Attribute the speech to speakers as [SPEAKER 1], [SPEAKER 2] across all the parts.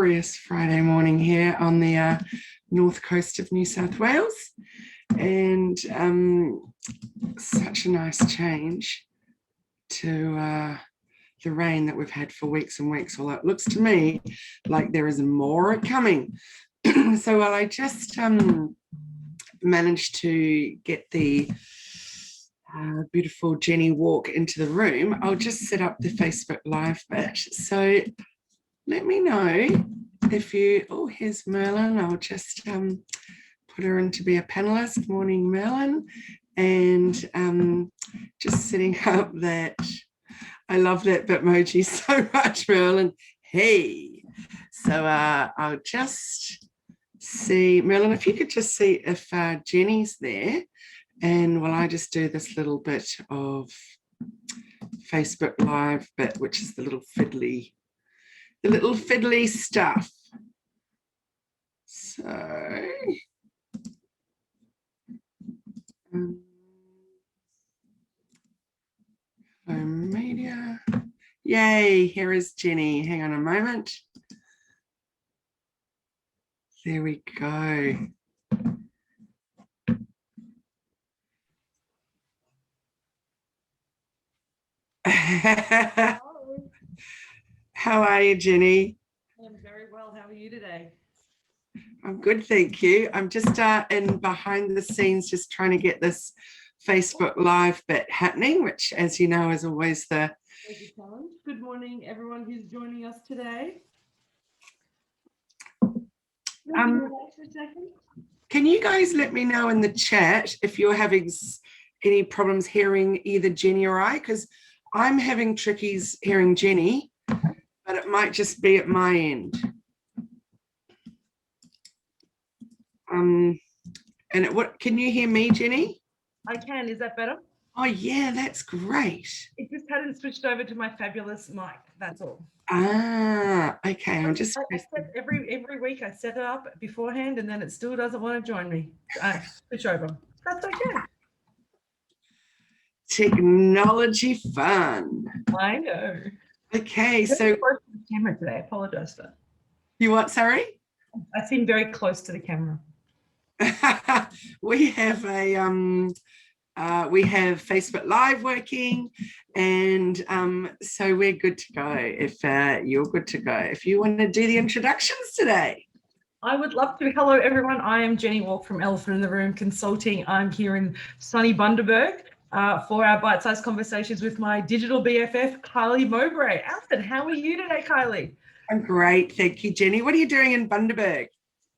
[SPEAKER 1] glorious Friday morning here on the north coast of New South Wales, and such a nice change to the rain that we've had for weeks and weeks, although it looks to me like there is more coming. So while I just managed to get the beautiful Jenni Walke into the room, I'll just set up the Facebook Live bit. So let me know if you, oh, here's Merlin. I'll just put her in to be a panelist. Morning, Merlin. And just setting up that, I love that Bitmoji so much, Merlin. Hey. So I'll just see, Merlin, if you could just see if Jenni's there. And while I just do this little bit of Facebook Live bit, which is the little fiddly stuff. So, home media. Yay, here is Jenni. Hang on a moment. There we go. How are you, Jenni?
[SPEAKER 2] I'm very well. How are you today?
[SPEAKER 1] I'm good, thank you. I'm just in behind the scenes, just trying to get this Facebook Live bit happening, which, as you know, is always the
[SPEAKER 2] challenge. Good morning, everyone who's joining us today.
[SPEAKER 1] Can you guys let me know in the chat if you're having any problems hearing either Jenni or I? Because I'm having trickies hearing Jenni, but it might just be at my end. And what can you hear me, Jenni?
[SPEAKER 2] I can. Is that better?
[SPEAKER 1] Oh yeah, that's great.
[SPEAKER 2] It just hadn't switched over to my fabulous mic. That's all.
[SPEAKER 1] Ah, okay. I'm just
[SPEAKER 2] every week I set it up beforehand, and then it still doesn't want to join me. Switch over. That's okay.
[SPEAKER 1] Technology fun.
[SPEAKER 2] I know.
[SPEAKER 1] Okay, so
[SPEAKER 2] close to the camera today. I apologize for that.
[SPEAKER 1] You what? Sorry.
[SPEAKER 2] I seem very close to the camera.
[SPEAKER 1] We have Facebook Live working, and so we're good to go. If you're good to go, if you want to do the introductions today.
[SPEAKER 2] I would love to. Hello, everyone. I am Jenni Walke from Elephant in the Room Consulting. I'm here in sunny Bundaberg for our bite-sized conversations with my digital BFF, Kylie Mowbray-Allen. How are you today, Kylie?
[SPEAKER 1] I'm great, thank you, Jenni. What are you doing in Bundaberg?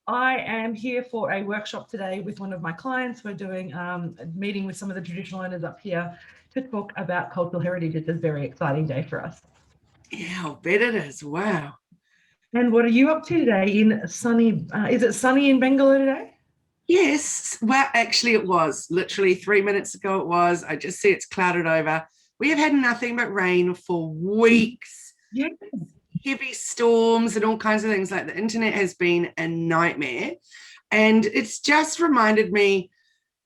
[SPEAKER 2] I am here for a workshop today with one of my clients. We're doing a meeting with some of the traditional owners up here to talk about cultural heritage. It's a very exciting day for us.
[SPEAKER 1] Yeah, I'll bet it is. Wow.
[SPEAKER 2] And what are you up to today in sunny, is it sunny in Bangalore today?
[SPEAKER 1] Yes, well, actually it was. Literally 3 minutes ago it was. I just see it's clouded over. We have had nothing but rain for weeks.
[SPEAKER 2] Yes.
[SPEAKER 1] Heavy storms and all kinds of things. Like the internet has been a nightmare, and it's just reminded me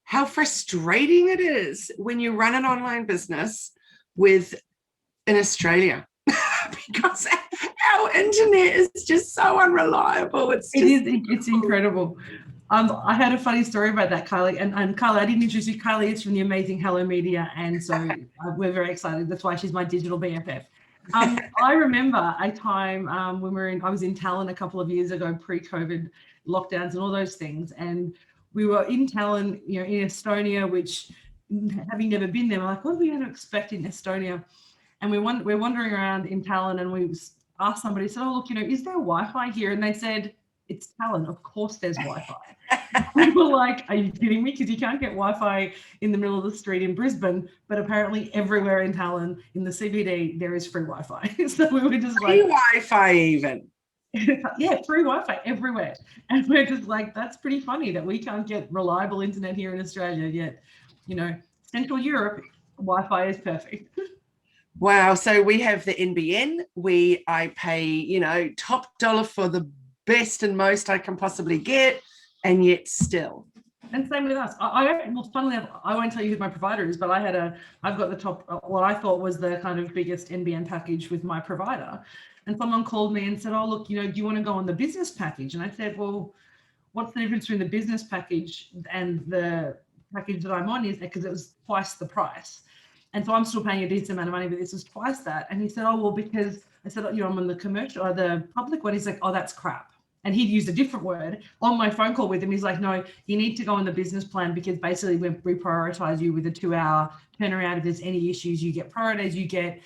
[SPEAKER 1] how frustrating it is when you run an online business in Australia because our internet is just so unreliable. It's
[SPEAKER 2] incredible. I had a funny story about that, Kylie, and Kylie, I didn't introduce you. Kylie is from the amazing Hello Media, and so we're very excited. That's why she's my digital BFF. I remember a time when I was in Tallinn a couple of years ago, pre-COVID lockdowns and all those things, and we were in Tallinn, in Estonia, which, having never been there, we're like, what are we going to expect in Estonia? And we're wandering around in Tallinn, and we asked somebody, said, oh, look, is there Wi-Fi here? And they said, it's Tallinn, of course there's Wi-Fi. We were like, are you kidding me? Because you can't get Wi-Fi in the middle of the street in Brisbane, but apparently everywhere in Tallinn, in the CBD, there is free Wi-Fi. So we were just like,
[SPEAKER 1] free Wi-Fi even.
[SPEAKER 2] Yeah, free Wi-Fi everywhere. And we're just like, that's pretty funny that we can't get reliable internet here in Australia yet. Central Europe, Wi-Fi is perfect.
[SPEAKER 1] Wow. So we have the NBN. I pay, top dollar for the best and most I can possibly get, and yet still.
[SPEAKER 2] And same with us. Funnily enough, I won't tell you who my provider is, but I've got the top, what I thought was the kind of biggest NBN package with my provider. and someone called me and said, oh, look, do you want to go on the business package? And I said, well, what's the difference between the business package and the package that I'm on? Is because it was twice the price. And so I'm still paying a decent amount of money, but this was twice that. And he said, oh, well, because I said, I'm on the commercial or the public one. He's like, oh, that's crap. And he'd used a different word on my phone call with him. He's like, no, you need to go on the business plan because basically we prioritize you with a 2-hour turnaround. If there's any issues, you get prioritized, you get,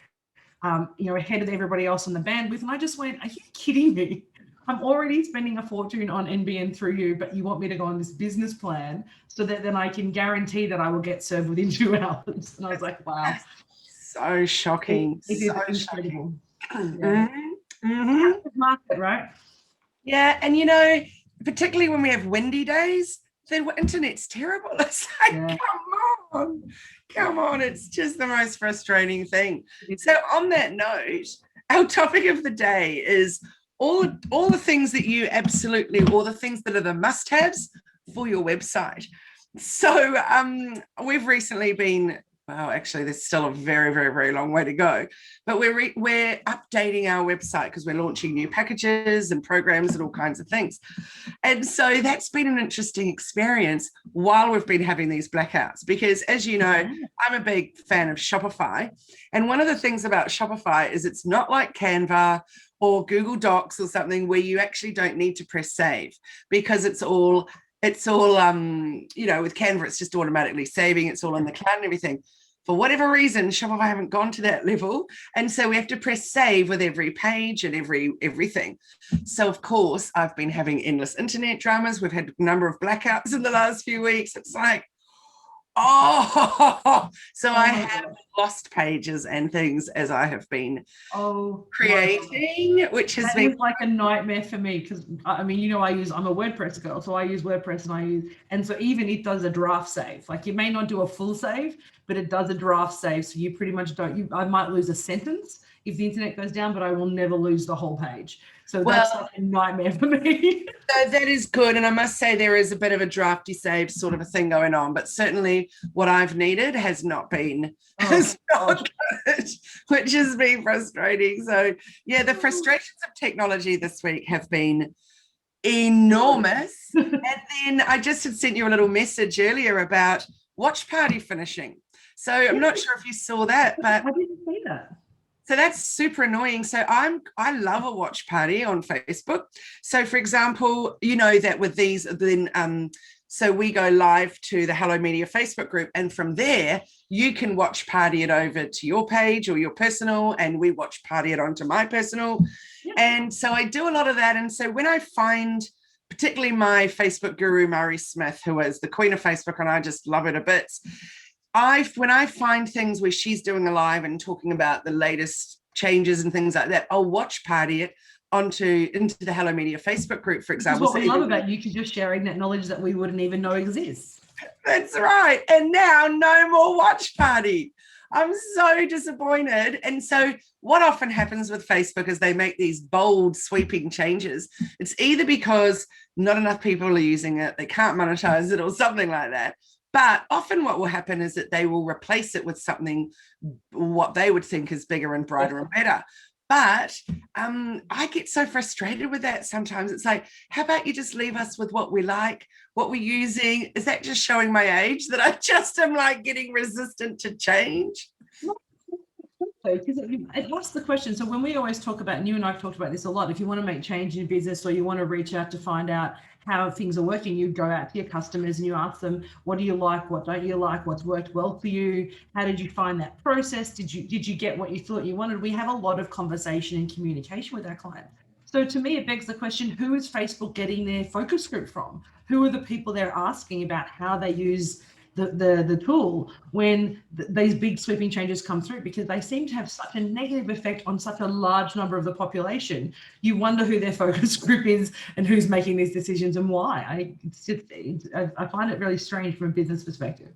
[SPEAKER 2] ahead of everybody else on the bandwidth. And I just went, are you kidding me? I'm already spending a fortune on NBN through you, but you want me to go on this business plan so that then I can guarantee that I will get served within 2 hours. And I was like, wow.
[SPEAKER 1] So shocking.
[SPEAKER 2] It
[SPEAKER 1] so
[SPEAKER 2] is incredible.
[SPEAKER 1] shocking.
[SPEAKER 2] Yeah.
[SPEAKER 1] Mm-hmm.
[SPEAKER 2] Market, right?
[SPEAKER 1] Yeah, and particularly when we have windy days, the internet's terrible. It's like, come on. It's just the most frustrating thing. So on that note, our topic of the day is all the things that you absolutely, or the things that are the must-haves for your website. So we've recently been, well, actually, there's still a very, very, very long way to go. But we're updating our website because we're launching new packages and programs and all kinds of things. And so that's been an interesting experience while we've been having these blackouts. Because as you know, I'm a big fan of Shopify. And one of the things about Shopify is it's not like Canva or Google Docs or something where you actually don't need to press save, because it's all with Canva, it's just automatically saving. It's all in the cloud and everything. For whatever reason, Shopify haven't gone to that level. And so we have to press save with every page and everything. So of course, I've been having endless internet dramas. We've had a number of blackouts in the last few weeks. It's like, so I have lost pages and things as I have been creating, which has been
[SPEAKER 2] like a nightmare for me, because I'm a WordPress girl, so I use WordPress and so even it does a draft save. Like, you may not do a full save, but it does a draft save, so you pretty much I might lose a sentence if the internet goes down, but I will never lose the whole page. So that's like a nightmare for me.
[SPEAKER 1] So that is good. And I must say there is a bit of a drafty save sort of a thing going on, but certainly what I've needed has not been good, which has been frustrating. So yeah, the frustrations of technology this week have been enormous. And then I just had sent you a little message earlier about watch party finishing. So I'm not sure if you saw that, but
[SPEAKER 2] I didn't see that.
[SPEAKER 1] So that's super annoying. So I love a watch party on Facebook. So for example, that with these, then so we go live to the Hello Media Facebook group, and from there you can watch party it over to your page or your personal, and we watch party it onto my personal. Yeah. And so I do a lot of that. And so when I find, particularly my Facebook guru, Murray Smith, who is the queen of Facebook, and I just love it a bit. When I find things where she's doing a live and talking about the latest changes and things like that, I'll watch party it into the Hello Media Facebook group, for example.
[SPEAKER 2] That's what we love about you, because you're sharing that knowledge that we wouldn't even know exists.
[SPEAKER 1] That's right. And now no more watch party. I'm so disappointed. And so what often happens with Facebook is they make these bold, sweeping changes. It's either because not enough people are using it, they can't monetize it, or something like that. But often what will happen is that they will replace it with something, what they would think is bigger and brighter and better. But I get so frustrated with that sometimes. It's like, how about you just leave us with what we like, what we're using? Is that just showing my age, that I just am like getting resistant to change?
[SPEAKER 2] Because it asks the question. So when we always talk about, and you and I have talked about this a lot, if you want to make change in your business or you want to reach out to find out how things are working, you go out to your customers and you ask them, what do you like? What don't you like? What's worked well for you? How did you find that process? Did you get what you thought you wanted? We have a lot of conversation and communication with our clients. So to me, it begs the question, who is Facebook getting their focus group from? Who are the people they're asking about how they use the tool when these big sweeping changes come through? Because they seem to have such a negative effect on such a large number of the population. You wonder who their focus group is and who's making these decisions and why. I find it really strange from a business perspective.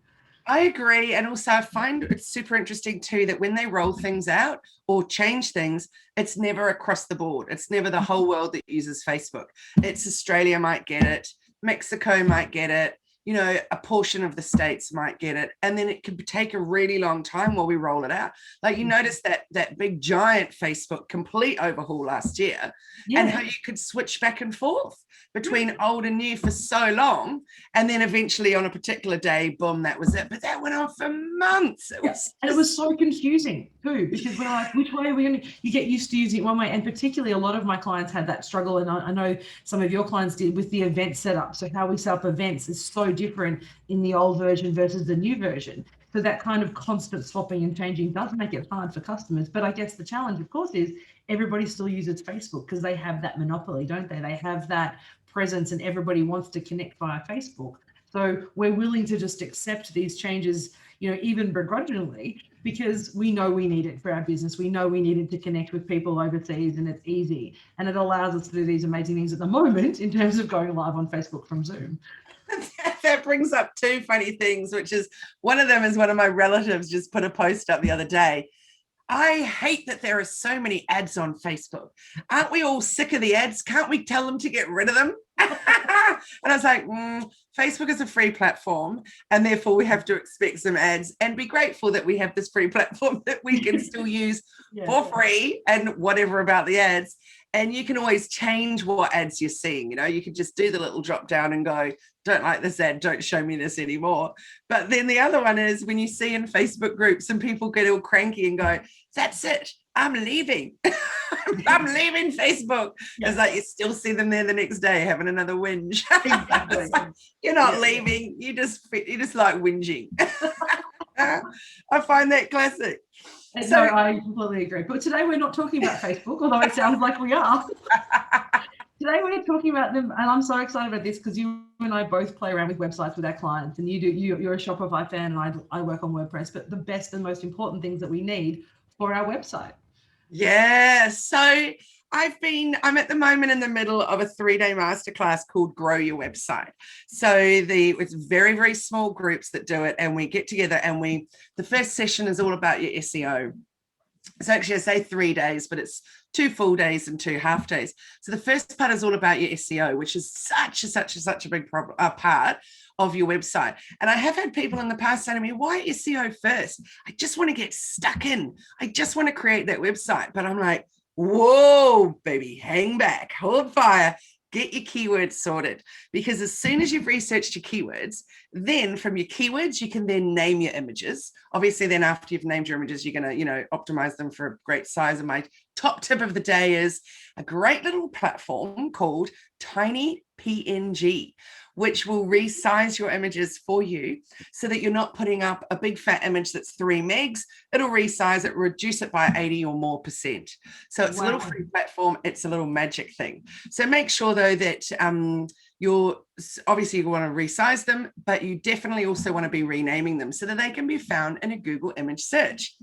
[SPEAKER 1] I agree. And also I find it's super interesting too that when they roll things out or change things, it's never across the board. It's never the whole world that uses Facebook. It's Australia might get it, Mexico might get it, you know, a portion of the states might get it, and then it could take a really long time while we roll it out. Like you noticed that big giant Facebook complete overhaul last year, and how you could switch back and forth between old and new for so long, and then eventually on a particular day, boom, that was it. But that went on for months.
[SPEAKER 2] And it was so confusing too, because we're like, which way are we going to? You get used to using it one way, and particularly a lot of my clients had that struggle, and I know some of your clients did with the event setup. So how we set up events is so different in the old version versus the new version. So that kind of constant swapping and changing does make it hard for customers. But I guess the challenge, of course, is everybody still uses Facebook because they have that monopoly, don't they? They have that presence, and everybody wants to connect via Facebook. So we're willing to just accept these changes, you know, even begrudgingly, because we know we need it for our business. We know we needed to connect with people overseas, and it's easy. And it allows us to do these amazing things at the moment in terms of going live on Facebook from Zoom.
[SPEAKER 1] That brings up two funny things, which is one of them is one of my relatives just put a post up the other day. I hate that there are so many ads on Facebook. Aren't we all sick of the ads? Can't we tell them to get rid of them? And I was like, Facebook is a free platform, and therefore we have to expect some ads and be grateful that we have this free platform that we can still use for free, and whatever about the ads. And you can always change what ads you're seeing. You know, you could just do the little drop down and go, don't like this ad, don't show me this anymore. But then the other one is when you see in Facebook groups and people get all cranky and go, that's it, I'm leaving. I'm leaving Facebook. It's like you still see them there the next day having another whinge. Exactly. You're not leaving. You just like whinging. I find that classic.
[SPEAKER 2] And so I completely agree. But today we're not talking about Facebook, although it sounds like we are. Today we're talking about them, and I'm so excited about this because you and I both play around with websites with our clients, and you're a Shopify fan, and I work on WordPress. But the best and most important things that we need for our website.
[SPEAKER 1] Yeah. So I'm at the moment in the middle of a 3-day masterclass called Grow Your Website. So it's very, very small groups that do it, and we get together and the first session is all about your SEO. So actually I say 3 days, but it's 2 full days and 2 half days. So the first part is all about your SEO, which is such a big part of your website. And I have had people in the past say to me, why SEO first? I just want to get stuck in. I just want to create that website. But I'm like, whoa, baby, hang back, hold fire, get your keywords sorted. Because as soon as you've researched your keywords, then from your keywords, you can then name your images. Obviously, then after you've named your images, you're going to, optimize them for a great size. And my top tip of the day is a great little platform called Tiny PNG, which will resize your images for you so that you're not putting up a big fat image that's 3 megs. It'll resize it, reduce it by 80 or more %. So it's a little free platform. It's a little magic thing. So make sure though that obviously you want to resize them, but you definitely also want to be renaming them so that they can be found in a Google image search.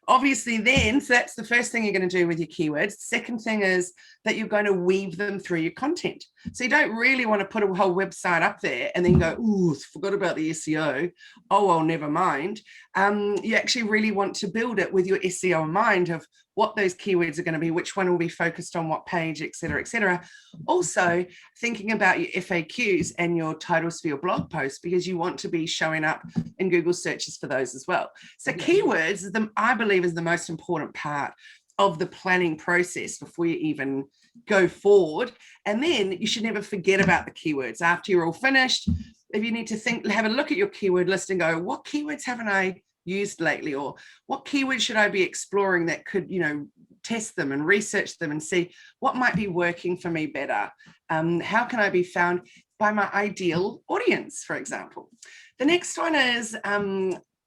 [SPEAKER 1] Obviously then, so that's the first thing you're going to do with your keywords. Second thing is that you're going to weave them through your content. So you don't really want to put a whole website up there and then go, ooh, forgot about the SEO. Oh, well, never mind. You actually really want to build it with your SEO in mind of what those keywords are going to be, which one will be focused on what page, et cetera, et cetera. Also thinking about your FAQs and your titles for your blog posts, because you want to be showing up in Google searches for those as well. So keywords, I believe, is the most important part of the planning process before you even go forward. And then you should never forget about the keywords after you're all finished. If you need to have a look at your keyword list and go, what keywords haven't I used lately, or what keywords should I be exploring that could, test them and research them and see what might be working for me better. How can I be found by my ideal audience, for example? The next one is,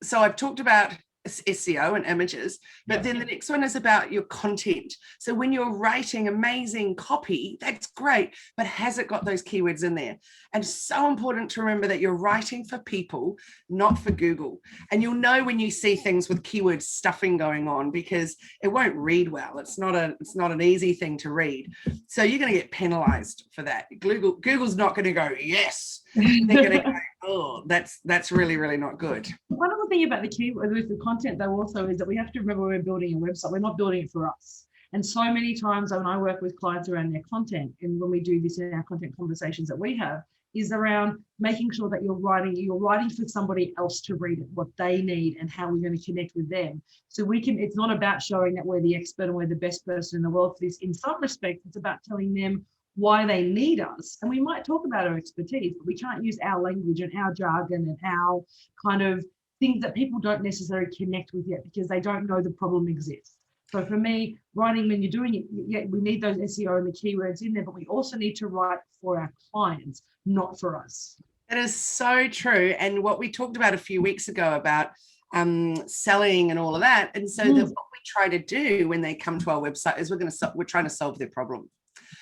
[SPEAKER 1] so I've talked about SEO and images, but then the next one is about your content. So when you're writing amazing copy, that's great, but has it got those keywords in there? And so important to remember that you're writing for people, not for Google. And you'll know when you see things with keyword stuffing going on, because it won't read well. It's not an easy thing to read. So you're going to get penalized for that. Google's not going to go, yes. They're going to go, oh, that's really, really not good.
[SPEAKER 2] One other thing about the keyword with the content though also is that we have to remember when we're building a website, we're not building it for us. And so many times when I work with clients around their content, and when we do this in our content conversations that we have, is around making sure that you're writing for somebody else to read it, what they need and how we're going to connect with them. So it's not about showing that we're the expert and we're the best person in the world for this. In some respects, it's about telling them why they need us. And we might talk about our expertise, but we can't use our language and our jargon and our kind of things that people don't necessarily connect with yet because they don't know the problem exists. So for me, writing when you're doing it, yeah, we need those SEO and the keywords in there, but we also need to write for our clients, not for us.
[SPEAKER 1] That is so true. And what we talked about a few weeks ago about selling and all of that. And so that what we try to do when they come to our website is we're trying to solve their problem.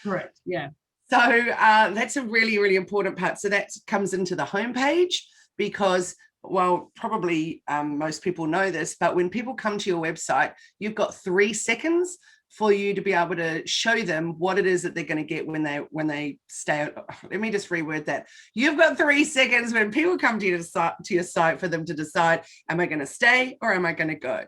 [SPEAKER 2] Correct. Yeah.
[SPEAKER 1] So that's a really, really important part. So that comes into the homepage because, well, probably most people know this, but when people come to your website, you've got 3 seconds for you to be able to show them what it is that they're going to get when they stay. Let me just reword that. You've got 3 seconds when people come to your site for them to decide, am I going to stay or am I going to go?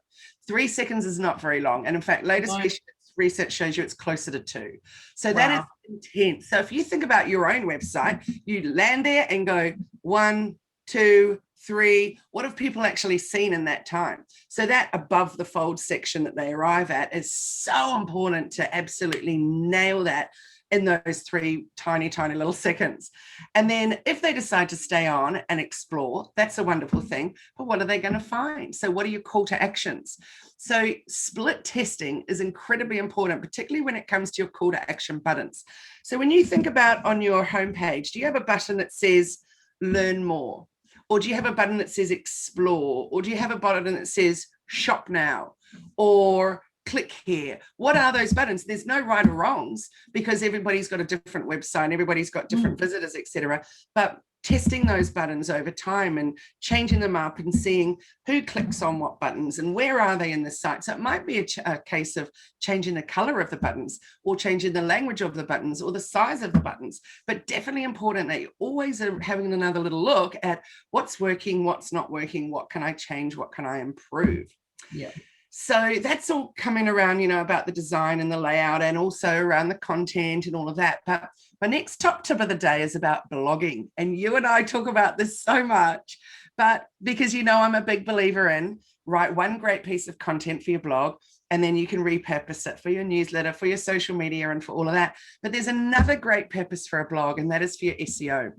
[SPEAKER 1] 3 seconds is not very long. And in fact, latest research shows you it's closer to 2. So that is intense. So if you think about your own website, you land there and go 1, 2, 3, what have people actually seen in that time? So that above the fold section that they arrive at is so important to absolutely nail that in those 3 tiny, tiny little seconds. And then if they decide to stay on and explore, that's a wonderful thing. But what are they going to find? So what are your call to actions? So split testing is incredibly important, particularly when it comes to your call to action buttons. So when you think about on your homepage, do you have a button that says learn more? Or do you have a button that says explore? Or do you have a button that says shop now? Or click here? What are those buttons? There's no right or wrongs because everybody's got a different website, everybody's got different visitors, etc. But testing those buttons over time and changing them up and seeing who clicks on what buttons and where are they in the site. So it might be a case of changing the color of the buttons or changing the language of the buttons or the size of the buttons, but definitely important that you always are having another little look at what's working, what's not working, what can I change, what can I improve.
[SPEAKER 2] Yeah.
[SPEAKER 1] So that's all coming around, about the design and the layout and also around the content and all of that. But my next top tip of the day is about blogging. And you and I talk about this so much, but because, I'm a big believer in write one great piece of content for your blog, and then you can repurpose it for your newsletter, for your social media, and for all of that. But there's another great purpose for a blog, and that is for your SEO.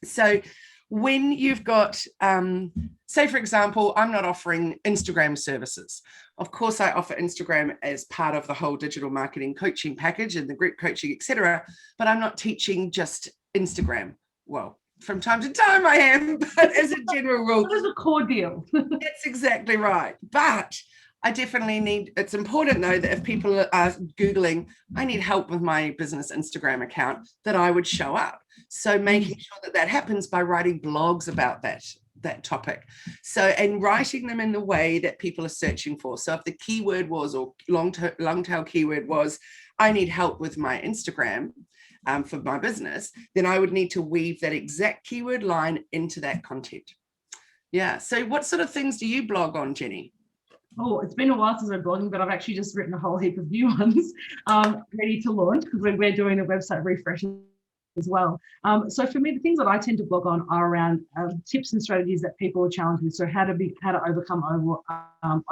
[SPEAKER 1] So when you've got, say, for example, I'm not offering Instagram services. Of course, I offer Instagram as part of the whole digital marketing coaching package and the group coaching, etc. But I'm not teaching just Instagram. Well, from time to time I am, but as a general rule.
[SPEAKER 2] That is a core deal.
[SPEAKER 1] That's exactly right. But I definitely it's important though that if people are Googling, I need help with my business Instagram account, that I would show up. So making sure that happens by writing blogs about that topic. So, and writing them in the way that people are searching for. So if the keyword was, or long tail keyword was, I need help with my Instagram for my business, then I would need to weave that exact keyword line into that content. Yeah. So what sort of things do you blog on, Jenni?
[SPEAKER 2] Oh, it's been a while since I've blogging, but I've actually just written a whole heap of new ones ready to launch because we're doing a website refresh as well. So for me, the things that I tend to blog on are around tips and strategies that people are challenged with. So how to overcome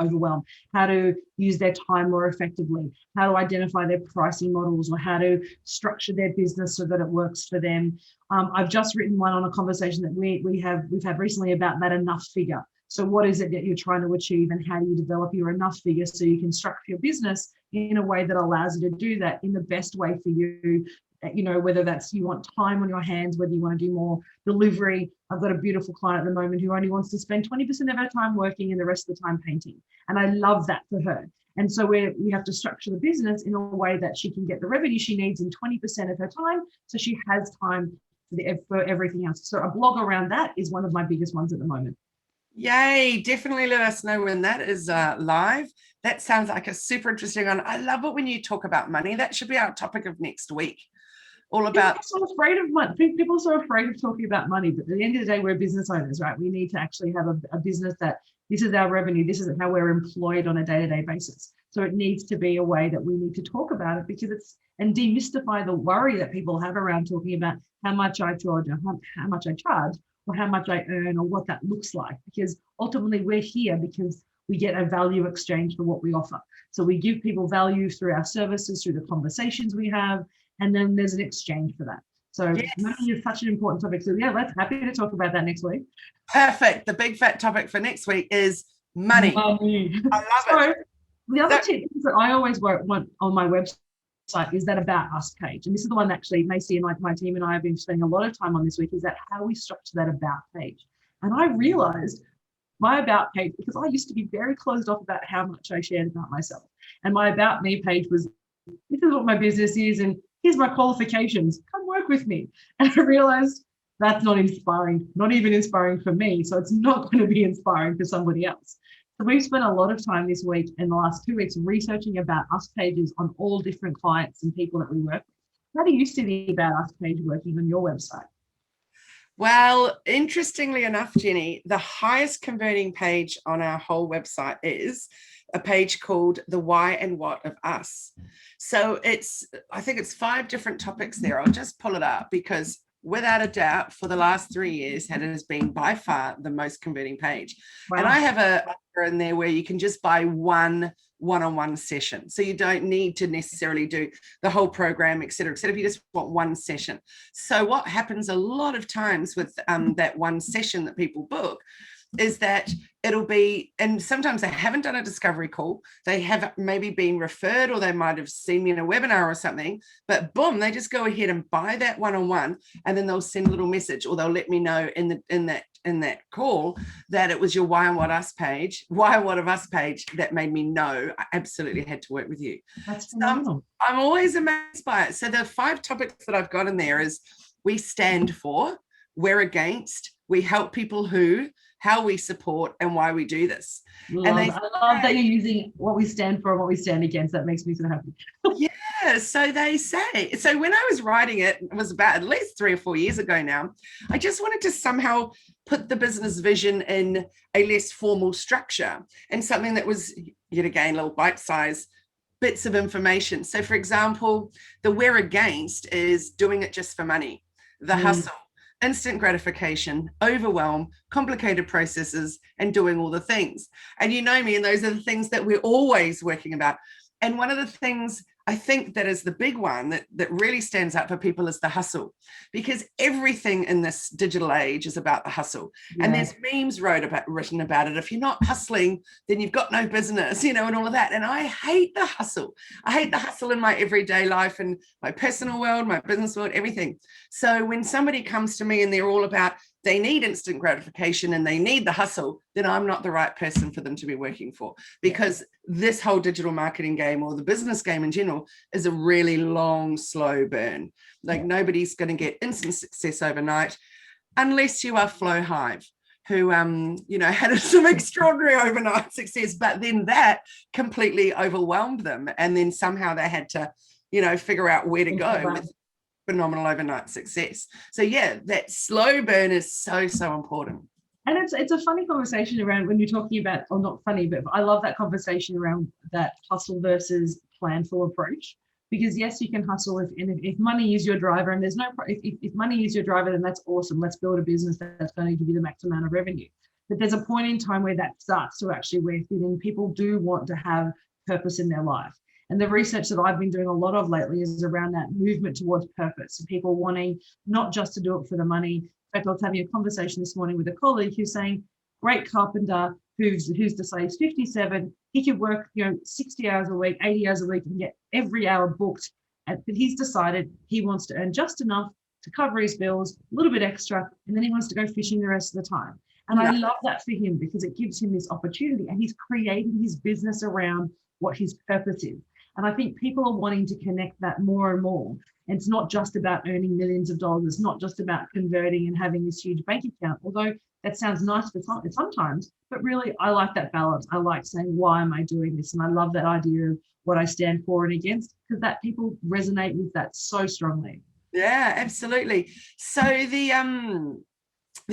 [SPEAKER 2] overwhelm, how to use their time more effectively, how to identify their pricing models, or how to structure their business so that it works for them. I've just written one on a conversation that we've had recently about that enough figure. So what is it that you're trying to achieve, and how do you develop your enough figure so you can structure your business in a way that allows you to do that in the best way for you? Whether that's you want time on your hands, whether you want to do more delivery. I've got a beautiful client at the moment who only wants to spend 20% of her time working and the rest of the time painting. And I love that for her. And so we have to structure the business in a way that she can get the revenue she needs in 20% of her time, so she has time for everything else. So a blog around that is one of my biggest ones at the moment.
[SPEAKER 1] Yay, definitely let us know when that is live. That sounds like a super interesting one. I love it when you talk about money. That should be our topic of next week. All about.
[SPEAKER 2] People are so afraid of money. People are so afraid of talking about money, but at the end of the day, we're business owners, right? We need to actually have a business that this is our revenue. This is how we're employed on a day-to-day basis. So it needs to be a way that we need to talk about it, because and demystify the worry that people have around talking about how much I charge or how much I charge or how much I earn or what that looks like. Because ultimately we're here because we get a value exchange for what we offer. So we give people value through our services, through the conversations we have, and then there's an exchange for that. So money is such an important topic. So yeah, let's happy to talk about that next week.
[SPEAKER 1] Perfect. The big fat topic for next week is money. I love it.
[SPEAKER 2] The other tip that I always want on my website is that About Us page. And this is the one actually Macy and my team and I have been spending a lot of time on this week, is that how we structure that About page. And I realized my About page, because I used to be very closed off about how much I shared about myself. And my About Me page was, this is what my business is, and here's my qualifications. Come work with me. And I realized that's not inspiring, not even inspiring for me. So it's not going to be inspiring for somebody else. So we've spent a lot of time this week and the last 2 weeks researching About Us pages on all different clients and people that we work with. How do you see the About Us page working on your website?
[SPEAKER 1] Well, interestingly enough, Jenni, the highest converting page on our whole website is a page called The Why and What of Us. So I think it's 5 different topics there. I'll just pull it up because without a doubt, for the last 3 years, it has been by far the most converting page. Wow. And I have a offer in there where you can just buy one-on-one session. So you don't need to necessarily do the whole program, et cetera, if you just want one session. So what happens a lot of times with that one session that people book is that it'll be, and sometimes they haven't done a discovery call, they have maybe been referred, or they might have seen me in a webinar or something, but boom, they just go ahead and buy that one-on-one, and then they'll send a little message, or they'll let me know in that call that it was your Why and What Us page, Why and What of Us page, that made me know I absolutely had to work with you.
[SPEAKER 2] That's phenomenal.
[SPEAKER 1] I'm always amazed by it. So the 5 topics that I've got in there is we stand for, we're against, we help people who, how we support, and why we do this.
[SPEAKER 2] I love that you're using what we stand for and what we stand against. That makes me so happy.
[SPEAKER 1] Yeah, so they say. So when I was writing it was about at least 3 or 4 years ago now, I just wanted to somehow put the business vision in a less formal structure and something that was, yet again, little bite-sized bits of information. So for example, the we're against is doing it just for money, the hustle, instant gratification, overwhelm, complicated processes, and doing all the things. And you know me, and those are the things that we're always working about. And one of the things I think that is the big one that really stands out for people is the hustle, because everything in this digital age is about the hustle. Yeah. And there's memes written about it. If you're not hustling, then you've got no business, and all of that. And I hate the hustle. I hate the hustle in my everyday life and my personal world, my business world, everything. So when somebody comes to me and they're all about, they need instant gratification and they need the hustle, then I'm not the right person for them to be working for, because this whole digital marketing game, or the business game in general, is a really long, slow burn. Like nobody's going to get instant success overnight unless you are Flow Hive, who, had some extraordinary overnight success, but then that completely overwhelmed them. And then somehow they had to, figure out where to go with phenomenal overnight success. So yeah, that slow burn is so, so important.
[SPEAKER 2] And it's a funny conversation around when you're talking about, or not funny, but I love that conversation around that hustle versus planful approach. Because yes, you can hustle if money is your driver, and there's no, if money is your driver, then that's awesome. Let's build a business that's going to give you the max amount of revenue. But there's a point in time where that starts to actually wear thin, and people do want to have purpose in their life. And the research that I've been doing a lot of lately is around that movement towards purpose, and people wanting not just to do it for the money. In fact, I was having a conversation this morning with a colleague who's saying, great carpenter who's to say he's 57, he could work 60 hours a week, 80 hours a week, and get every hour booked. But he's decided he wants to earn just enough to cover his bills, a little bit extra, and then he wants to go fishing the rest of the time. And I love that for him, because it gives him this opportunity, and he's creating his business around what his purpose is. And I think people are wanting to connect that more and more. And it's not just about earning millions of dollars. It's not just about converting and having this huge bank account, although that sounds nice for sometimes. But really, I like that balance. I like saying, why am I doing this? And I love that idea of what I stand for and against, because that people resonate with that so strongly.
[SPEAKER 1] Yeah, absolutely. So the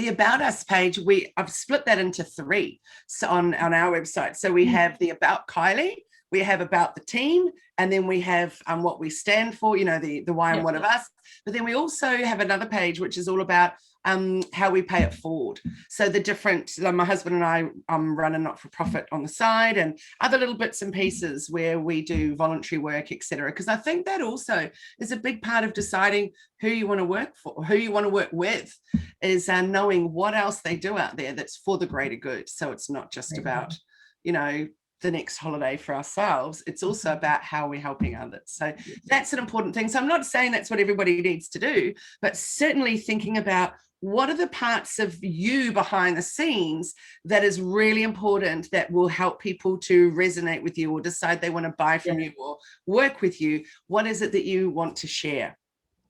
[SPEAKER 1] About Us page, I've split that into 3 on our website. So we have the About Kylie, we have about the team, and then we have what we stand for, you know, the why and what of us. But then we also have another page which is all about how we pay it forward. So the different, my husband and I run a not-for-profit on the side, and other little bits and pieces where we do voluntary work, etc. Because I think that also is a big part of deciding who you want to work for, who you want to work with, is knowing what else they do out there that's for the greater good. So it's not just about, you know, the next holiday for ourselves. It's also about how we're helping others. So that's an important thing. So I'm not saying that's what everybody needs to do, but certainly thinking about what are the parts of you behind the scenes that is really important, that will help people to resonate with you or decide they want to buy from you or work with you. What is it that you want to share?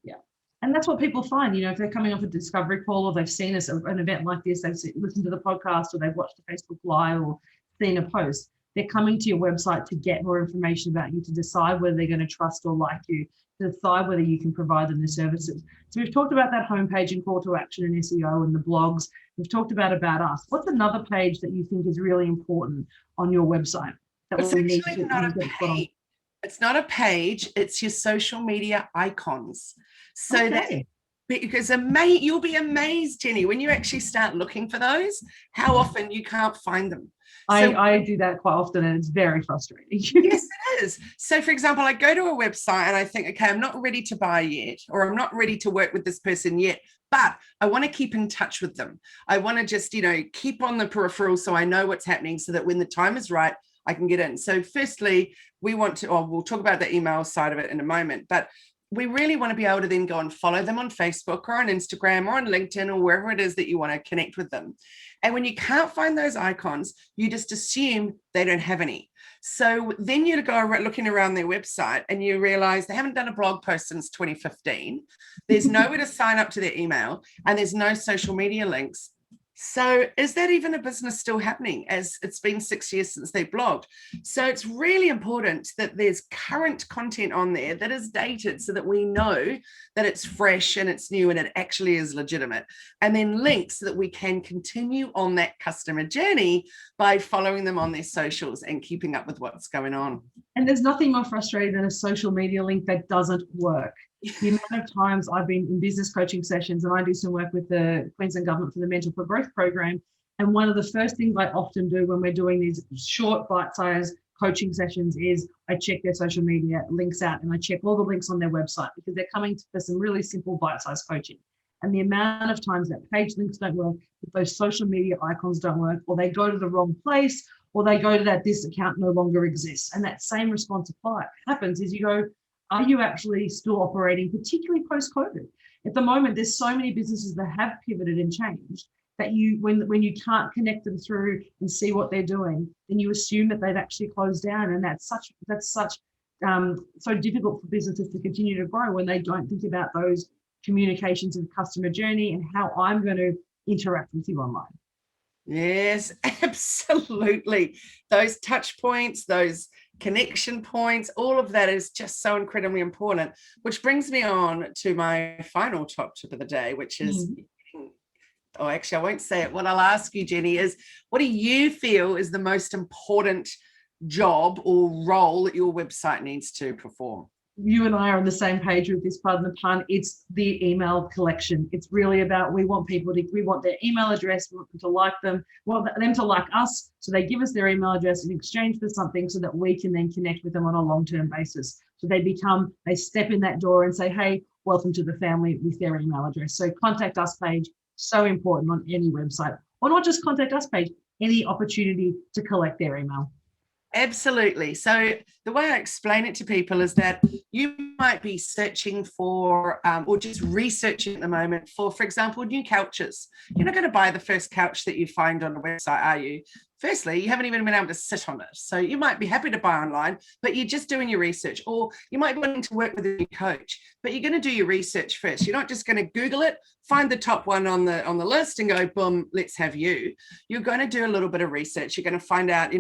[SPEAKER 2] Yeah. And that's what people find, you know, if they're coming off a discovery call or they've seen us at an event like this, they've listened to the podcast or they've watched the Facebook Live or seen a post. They're coming to your website to get more information about you, to decide whether they're going to trust or like you, to decide whether you can provide them the services. So we've talked about that homepage and call to action and SEO and the blogs. We've talked about us. What's another page that you think is really important on your website?
[SPEAKER 1] It's actually not a page. It's not a page. It's your social media icons. So that, because you'll be amazed, Jenni, when you actually start looking for those, how often you can't find them.
[SPEAKER 2] I do that quite often, and it's very frustrating.
[SPEAKER 1] Yes, it is. So, for example, I go to a website and I think, okay, I'm not ready to buy yet, or I'm not ready to work with this person yet, but I want to keep in touch with them. I want to just, you know, keep on the peripheral so I know what's happening, so that when the time is right, I can get in. So firstly, we want to, we'll talk about the email side of it in a moment, but we really want to be able to then go and follow them on Facebook or on Instagram or on LinkedIn or wherever it is that you want to connect with them. And when you can't find those icons, you just assume they don't have any. So then you go looking around their website and you realize they haven't done a blog post since 2015. There's nowhere to sign up to their email, and there's no social media links. So is that even a business still happening, as it's been 6 years since they blogged? So it's really important that there's current content on there that is dated, so that we know that it's fresh and it's new and it actually is legitimate. And then links so that we can continue on that customer journey by following them on their socials and keeping up with what's going on.
[SPEAKER 2] And there's nothing more frustrating than a social media link that doesn't work. The amount of times I've been in business coaching sessions, and I do some work with the Queensland Government for the Mental for Growth program. And one of the first things I often do when we're doing these short bite-sized coaching sessions is I check their social media links out, and I check all the links on their website, because they're coming for some really simple bite-sized coaching. And the amount of times that page links don't work, if those social media icons don't work, or they go to the wrong place, or they go to that this account no longer exists. And that same response happens is you go, are you actually still operating, particularly post-COVID? At the moment, there's so many businesses that have pivoted and changed that when you can't connect them through and see what they're doing, then you assume that they've actually closed down. And that's so difficult for businesses to continue to grow when they don't think about those communications and customer journey and how I'm going to interact with you online.
[SPEAKER 1] Yes, absolutely. Those touch points, those connection points, all of that is just so incredibly important, which brings me on to my final top tip of the day, which is, actually, I won't say it. What I'll ask you, Jenni, is what do you feel is the most important job or role that your website needs to perform?
[SPEAKER 2] You and I are on the same page with this, pardon the pun. It's the email collection. It's really about, we want their email address, we want them to like them, we want them to like us, so they give us their email address in exchange for something, so that we can then connect with them on a long-term basis. So they step in that door and say, hey, welcome to the family, with their email address. So contact us page, so important on any website, or not just contact us page, any opportunity to collect their email.
[SPEAKER 1] Absolutely. So the way I explain it to people is that you might be searching for or just researching at the moment for example, new couches. You're not going to buy the first couch that you find on a website, are you? Firstly, you haven't even been able to sit on it. So you might be happy to buy online, but you're just doing your research. Or you might be wanting to work with a new coach, but you're going to do your research first. You're not just going to Google it, find the top one on the list and go, boom, let's have you. You're going to do a little bit of research. You're going to find out,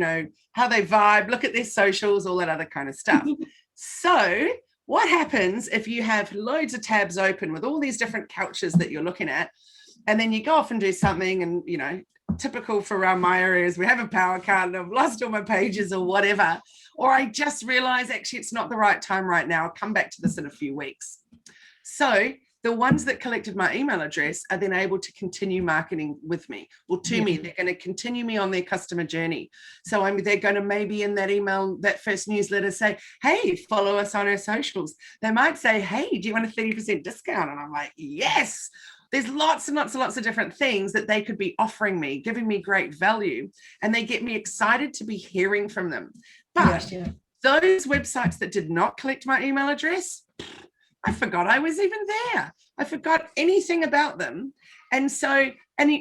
[SPEAKER 1] how they vibe, look at their socials, all that other kind of stuff. So what happens if you have loads of tabs open with all these different couches that you're looking at, and then you go off and do something and, typical for around my areas, we have a power cut and I've lost all my pages or whatever, or I just realize actually it's not the right time right now, I'll come back to this in a few weeks. So the ones that collected my email address are then able to continue marketing with me or to me. They're going to continue me on their customer journey. So they're going to maybe in that email, that first newsletter say, hey, follow us on our socials. They might say, hey, do you want a 30% discount? And I'm like, yes. There's lots and lots and lots of different things that they could be offering me, giving me great value, and they get me excited to be hearing from them. But those websites that did not collect my email address, I forgot I was even there. I forgot anything about them. And so,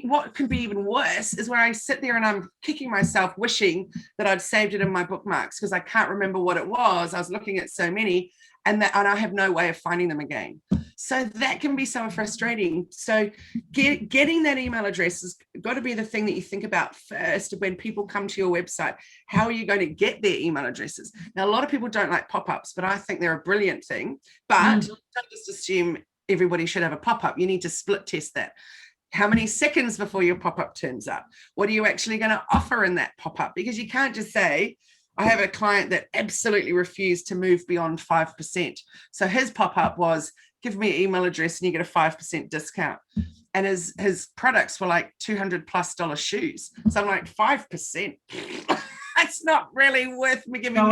[SPEAKER 1] what could be even worse is where I sit there and I'm kicking myself, wishing that I'd saved it in my bookmarks because I can't remember what it was. I was looking at so many and I have no way of finding them again. So that can be so frustrating. So getting that email address has got to be the thing that you think about first when people come to your website. How are you going to get their email addresses? Now, a lot of people don't like pop-ups, but I think they're a brilliant thing. But don't just assume everybody should have a pop-up. You need to split test that. How many seconds before your pop-up turns up? What are you actually going to offer in that pop-up? Because you can't just say, I have a client that absolutely refused to move beyond 5%. So his pop-up was, give me an email address and you get a 5% discount. And his products were like $200+ shoes. So I'm like, 5%? That's not really worth me giving
[SPEAKER 2] no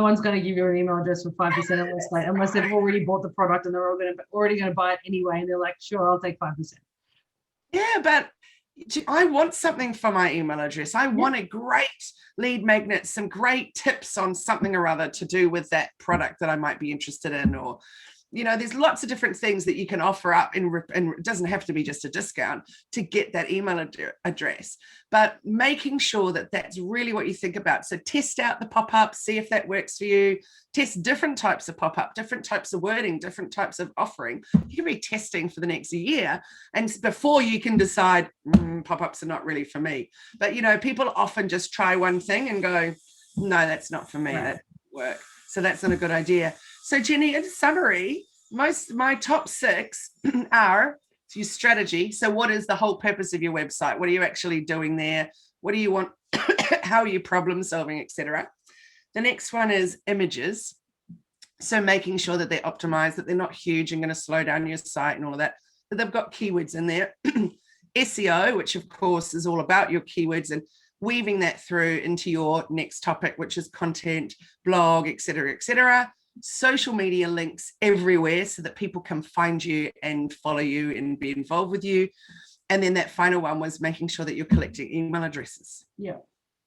[SPEAKER 2] one's going to give you an email address for 5% unless they've already bought the product and they're already going to buy it anyway. And they're like, sure, I'll take 5%.
[SPEAKER 1] Yeah, but I want something for my email address. I want a great lead magnet, some great tips on something or other to do with that product that I might be interested in, or, you know, there's lots of different things that you can offer up and it doesn't have to be just a discount to get that email address, but making sure that that's really what you think about. So test out the pop-up, see if that works for you, test different types of pop-up, different types of wording, different types of offering. You can be testing for the next year and before you can decide pop-ups are not really for me. But, you know, people often just try one thing and go, no, that's not for me. That doesn't work. So that's not a good idea. So Jenni, in summary, my top 6 are your strategy. So what is the whole purpose of your website? What are you actually doing there? What do you want? How are you problem solving, etc. The next one is images. So making sure that they're optimized, that they're not huge and going to slow down your site and all of that, that they've got keywords in there. SEO, which of course is all about your keywords and weaving that through into your next topic, which is content, blog, etc., etc. Social media links everywhere so that people can find you and follow you and be involved with you. And then that final one was making sure that you're collecting email addresses.
[SPEAKER 2] Yeah.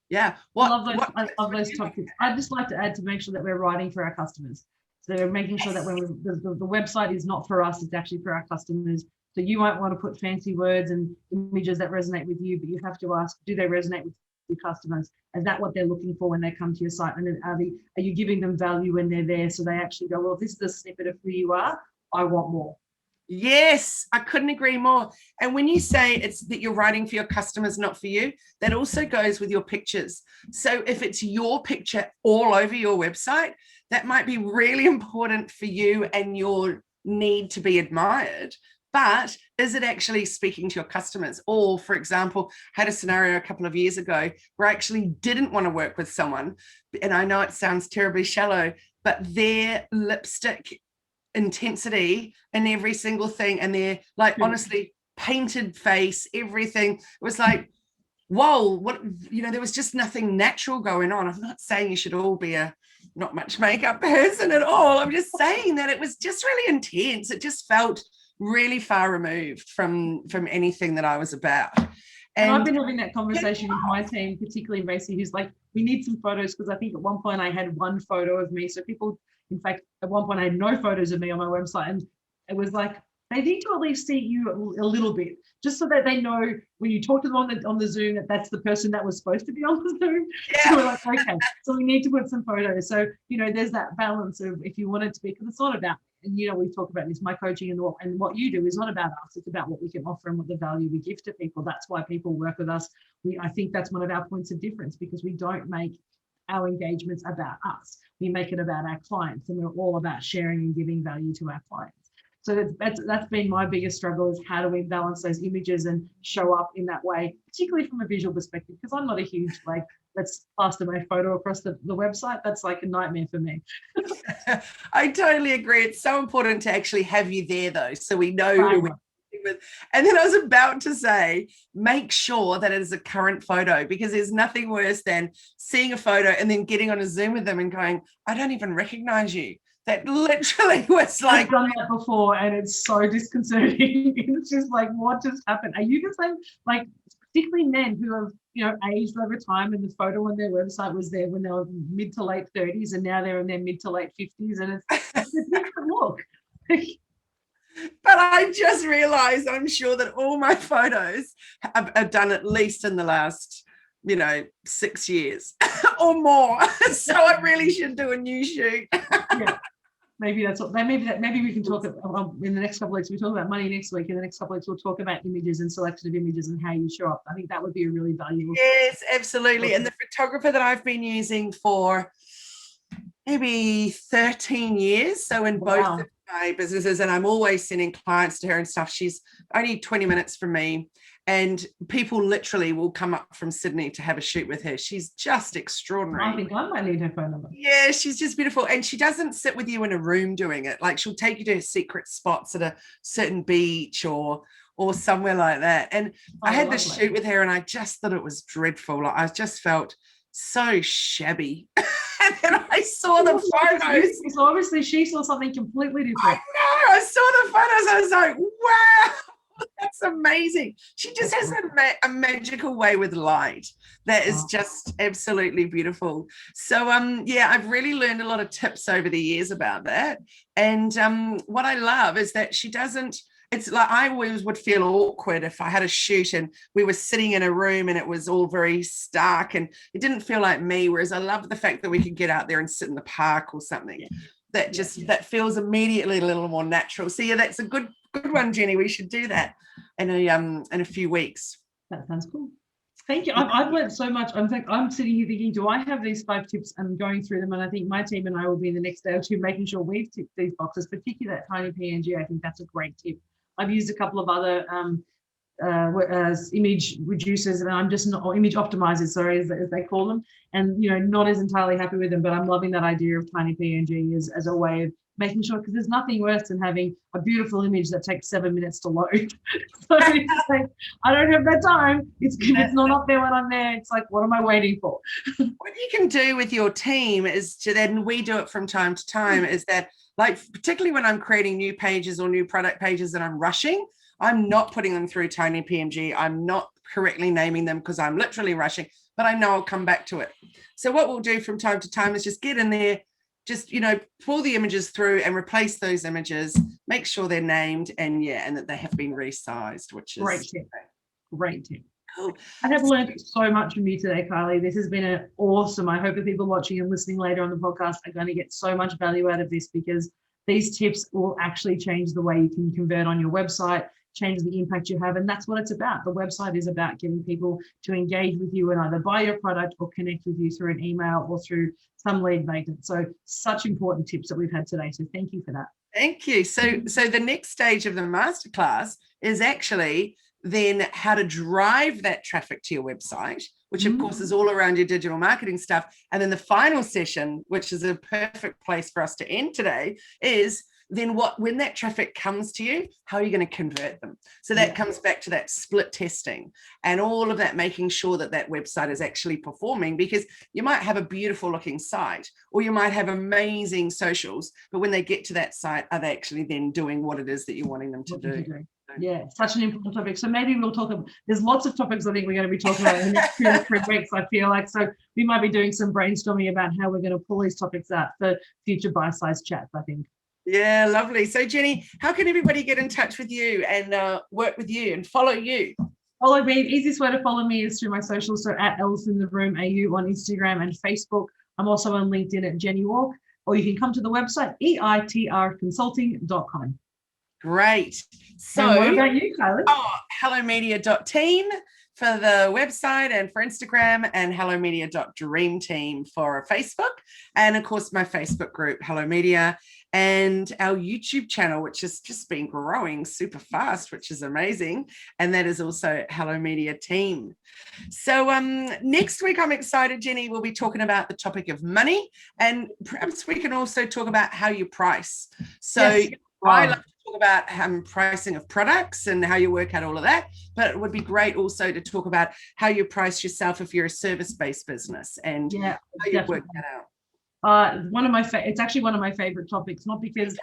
[SPEAKER 1] Yeah.
[SPEAKER 2] I love those topics. I'd just like to add to make sure that we're writing for our customers. So we're making sure that when the website is not for us, it's actually for our customers. So you might want to put fancy words and images that resonate with you, but you have to ask, do they resonate with your customers? Is that what they're looking for when they come to your site? And then are you giving them value when they're there? So they actually go, well, this is a snippet of who you are. I want more.
[SPEAKER 1] Yes, I couldn't agree more. And when you say it's that you're writing for your customers, not for you, that also goes with your pictures. So if it's your picture all over your website, that might be really important for you and your need to be admired. But is it actually speaking to your customers? Or, for example, I had a scenario a couple of years ago where I actually didn't want to work with someone. And I know it sounds terribly shallow, but their lipstick intensity in every single thing, and their honestly painted face, everything, it was like, whoa, what, you know, there was just nothing natural going on. I'm not saying you should all be a not much makeup person at all. I'm just saying that it was just really intense. It just felt really far removed from anything that I was about.
[SPEAKER 2] And I've been having that conversation with my team, particularly Macy, who's like, we need some photos, because I think at one point I had one photo of me. So people, in fact, at one point I had no photos of me on my website, and it was like, they need to at least see you a little bit, just so that they know when you talk to them on the Zoom that that's the person that was supposed to be on the Zoom. Yeah. So we're like, okay, so we need to put some photos. So, you know, there's that balance of, if you want it to be, because it's not about, and you know, we talk about this, my coaching and what you do is not about us. It's about what we can offer and what the value we give to people. That's why people work with us. I think that's one of our points of difference, because we don't make our engagements about us. We make it about our clients, and we're all about sharing and giving value to our clients. So that's been my biggest struggle, is how do we balance those images and show up in that way, particularly from a visual perspective, because I'm not a huge, like, let's plaster my photo across the website. That's like a nightmare for me.
[SPEAKER 1] I totally agree. It's so important to actually have you there, though, so we know
[SPEAKER 2] Right.
[SPEAKER 1] who we're dealing with. And then I was about to say, make sure that it is a current photo, because there's nothing worse than seeing a photo and then getting on a Zoom with them and going, I don't even recognize you. That literally was like,
[SPEAKER 2] I've done that before, and it's so disconcerting. It's just like, what just happened? Are you the same? Like, particularly men who have, you know, aged over time, and the photo on their website was there when they were mid to late 30s, and now they're in their mid to late 50s, and it's a different look.
[SPEAKER 1] but I just realized, I'm sure that all my photos are done at least in the last, 6 years or more. So I really should do a new shoot.
[SPEAKER 2] Yeah. Maybe that's what. Maybe we can talk in the next couple of weeks. We talk about money next week. In the next couple of weeks, we'll talk about images and selection of images and how you show up. I think that would be a really valuable.
[SPEAKER 1] Yes, absolutely. And the photographer that I've been using for maybe 13 years, so in both of my businesses, and I'm always sending clients to her and stuff. She's only 20 minutes from me, and people literally will come up from Sydney to have a shoot with her. She's just extraordinary.
[SPEAKER 2] I think I might need her phone number.
[SPEAKER 1] Yeah, she's just beautiful. And she doesn't sit with you in a room doing it. Like, she'll take you to secret spots at a certain beach or somewhere like that. And I had this shoot with her, and I just thought it was dreadful. Like, I just felt so shabby. And then I saw the photos.
[SPEAKER 2] So obviously she saw something completely different.
[SPEAKER 1] I know. I saw the photos. I was like, wow, that's amazing. She just has a magical way with light that is just absolutely beautiful. So I've really learned a lot of tips over the years about that. And what I love is that she doesn't, it's like, I always would feel awkward if I had a shoot and we were sitting in a room and it was all very stark and it didn't feel like me. Whereas I love the fact that we could get out there and sit in the park or something. That just that feels immediately a little more natural. So that's a good one, Jenni. We should do that in a few weeks.
[SPEAKER 2] That sounds cool. Thank you. I've learned so much. I'm sitting here thinking, do I have these 5 tips, and going through them? And I think my team and I will be in the next day or two making sure we've ticked these boxes, particularly that tiny PNG. I think that's a great tip. I've used a couple of other image reducers, and I'm just not, or image optimizers, sorry, as they call them, and not as entirely happy with them. But I'm loving that idea of tiny PNG as a way of making sure, because there's nothing worse than having a beautiful image that takes 7 minutes to load. So it's like, I don't have that time. It's not up there when I'm there. It's like, what am I waiting for?
[SPEAKER 1] What you can do with your team is to then, we do it from time to time, is that, like, particularly when I'm creating new pages or new product pages that I'm rushing, I'm not putting them through tiny PNG. I'm not correctly naming them because I'm literally rushing, but I know I'll come back to it. So what we'll do from time to time is just get in there, just, pull the images through and replace those images, make sure they're named and that they have been resized, which is
[SPEAKER 2] great tip.
[SPEAKER 1] Cool.
[SPEAKER 2] I have learned so much from you today, Kylie. This has been awesome. I hope that people watching and listening later on the podcast are going to get so much value out of this, because these tips will actually change the way you can convert on your website, change the impact you have. And that's what it's about. The website is about getting people to engage with you and either buy your product or connect with you through an email or through some lead magnet. So such important tips that we've had today. So thank you for that.
[SPEAKER 1] Thank you. So the next stage of the masterclass is actually then how to drive that traffic to your website, which of course is all around your digital marketing stuff. And then the final session, which is a perfect place for us to end today, is then when that traffic comes to you, how are you going to convert them? So that comes back to that split testing and all of that, making sure that website is actually performing, because you might have a beautiful looking site or you might have amazing socials, but when they get to that site, are they actually then doing what it is that you're wanting them to do?
[SPEAKER 2] Yeah, such an important topic. So maybe we'll talk about, there's lots of topics I think we're going to be talking about in the next 2 or 3 weeks, I feel like. So we might be doing some brainstorming about how we're going to pull these topics out for future bite-sized chats, I think.
[SPEAKER 1] Yeah, lovely. So Jenni, how can everybody get in touch with you and work with you and follow you?
[SPEAKER 2] Follow me. Easiest way to follow me is through my socials. So at EllisInTheRoomAU on Instagram and Facebook. I'm also on LinkedIn at Jenni Walke, or you can come to the website, eitrconsulting.com.
[SPEAKER 1] Great. So
[SPEAKER 2] and what about you, Kylie?
[SPEAKER 1] hellomedia.team for the website and for Instagram, and hellomedia.dreamteam for Facebook. And of course, my Facebook group, Hello Media, and our YouTube channel, which has just been growing super fast, which is amazing. And that is also Hello Media Team. So next week, I'm excited, Jenni, we'll be talking about the topic of money, and perhaps we can also talk about how you price. So yes. I love to talk about pricing of products and how you work out all of that, but it would be great also to talk about how you price yourself if you're a service-based business, and how you work that out.
[SPEAKER 2] It's actually one of my favorite topics, not because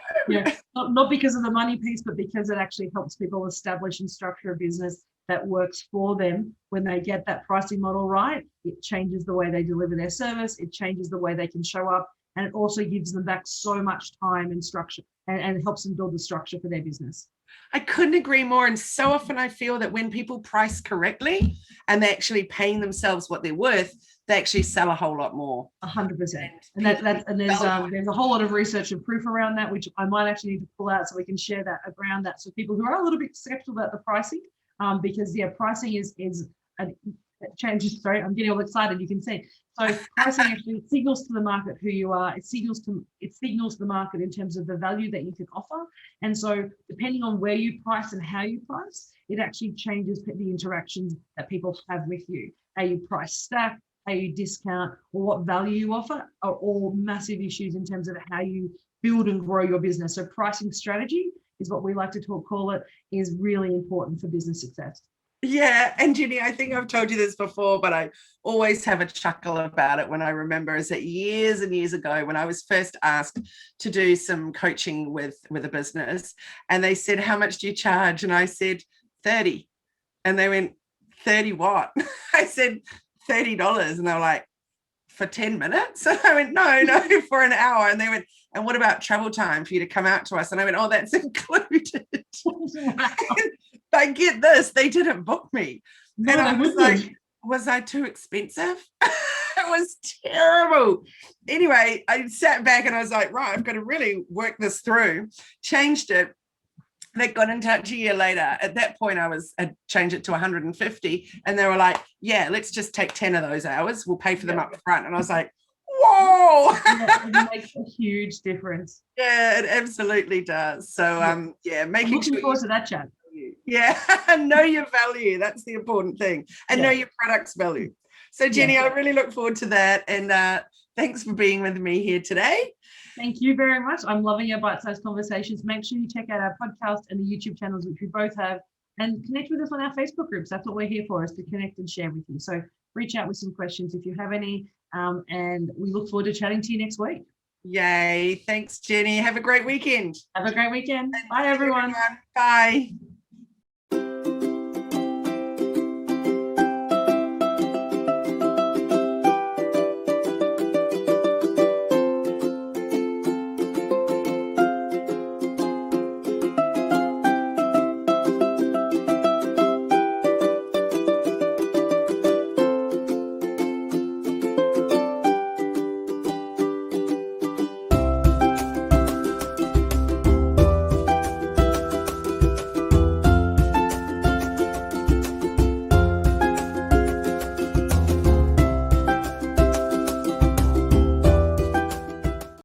[SPEAKER 2] not because of the money piece, but because it actually helps people establish and structure a business that works for them. When they get that pricing model right, it changes the way they deliver their service, it changes the way they can show up, and it also gives them back so much time and structure, and helps them build the structure for their business.
[SPEAKER 1] I couldn't agree more. And so often I feel that when people price correctly and they're actually paying themselves what they're worth, they actually sell a whole lot more.
[SPEAKER 2] 100%. And there's a whole lot of research and proof around that, which I might actually need to pull out so we can share that around that. So people who are a little bit skeptical about the pricing, because pricing is changes. Sorry, I'm getting all excited. You can see. So pricing actually signals to the market who you are. It signals to the market in terms of the value that you can offer. And so depending on where you price and how you price, it actually changes the interactions that people have with you. How you price stack, how you discount, or what value you offer are all massive issues in terms of how you build and grow your business. So pricing strategy is what we like to call it, is really important for business success.
[SPEAKER 1] Yeah, and Jenni, I think I've told you this before, but I always have a chuckle about it when I remember is that years and years ago when I was first asked to do some coaching with a business, and they said, how much do you charge? And I said, 30. And they went, 30 what? I said, $30. And they were like, for 10 minutes? And I went, no, for an hour. And they went, and what about travel time for you to come out to us? And I went, oh, that's included.
[SPEAKER 2] Wow.
[SPEAKER 1] I get this, they didn't book me.
[SPEAKER 2] No,
[SPEAKER 1] and I was like, was I too expensive? It was terrible. Anyway, I sat back and I was like, right, I've got to really work this through. Changed it. They got in touch a year later. At that point, I'd changed it to 150, and they were like, yeah, let's just take 10 of those hours. We'll pay for them up front. And I was like, whoa.
[SPEAKER 2] It makes a huge difference.
[SPEAKER 1] Yeah, it absolutely does. So
[SPEAKER 2] I'm looking forward to that chat.
[SPEAKER 1] Yeah, know your value. That's the important thing. And know your product's value. So Jenni, I really look forward to that. And thanks for being with me here today.
[SPEAKER 2] Thank you very much. I'm loving your bite-sized conversations. Make sure you check out our podcast and the YouTube channels, which we both have, and connect with us on our Facebook groups. That's what we're here for, is to connect and share with you. So reach out with some questions if you have any. And we look forward to chatting to you next week.
[SPEAKER 1] Yay. Thanks, Jenni. Have a great weekend.
[SPEAKER 2] Have a great weekend. Bye, everyone.
[SPEAKER 1] Bye.